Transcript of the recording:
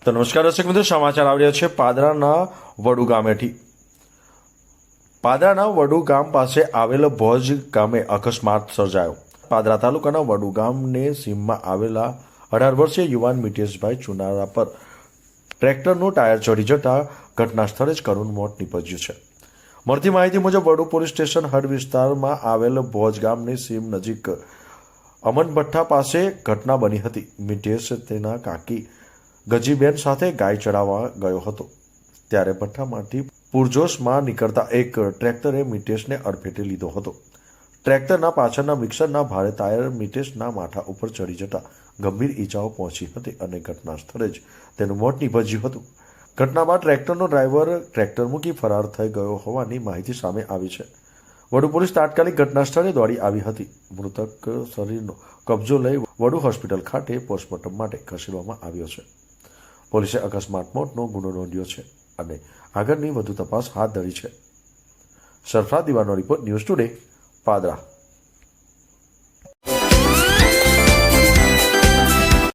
તો નમસ્કાર દર્શક મિત્રો, સમાચાર આવી રહ્યા છે પાદરાના વડુ ગામેથી। પાદરાના વડુ ગામ પાસે આવેલ ભોજ ગામે અકસ્માત સર્જાયો। પાદરા તાલુકાના વડુ ગામને સીમમાં આવેલા 18 વર્ષીય યુવાન મિતેશભાઈ ચુનારા પર ટ્રેક્ટરનું ટાયર ચડી જતા ઘટના સ્થળે જ કરુણ મોત નીપજ્યું છે। મળતી માહિતી મુજબ વડુ પોલીસ સ્ટેશન હદ વિસ્તારમાં આવેલ ભોજ ગામની સીમ નજીક અમન ભઠ્ઠા પાસે ઘટના બની હતી। મિતેશ તેના કાકી ગજીબેન સાથે ગાય ચરાવવા ગયો હતો, ત્યારે ભઠ્ઠામાંથી પૂરજોશમાં નીકળતા એક ટ્રેક્ટરે મિતેશને અડફેટે લીધો હતો। ટ્રેક્ટરના પાછળના મિક્સરના ભારે ટાયર મિતેશના માથા ઉપર ચડી જતા ગંભીર ઈજાઓ પહોંચી હતી અને ઘટના સ્થળે જ તેનું મોત નીપજ્યું હતું। ઘટના બાદ ટ્રેક્ટરનો ડ્રાઈવર ટ્રેક્ટર મૂકી ફરાર થઈ ગયો હોવાની માહિતી સામે આવી છે। વડુ પોલીસ તાત્કાલિક ઘટના સ્થળે દોડી આવી હતી। મૃતક શરીરનો કબજો લઈ વડુ હોસ્પિટલ ખાતે પોસ્ટમોર્ટમ માટે ખસેડવામાં આવ્યો છે। પોલીસે અકસ્માત મોતનો ગુનો નોંધ્યો છે અને આગળની વધુ તપાસ હાથ ધરી છે। સરફરાજ દીવાનો રિપોર્ટ, ન્યૂઝ ટુડે, પાદરા।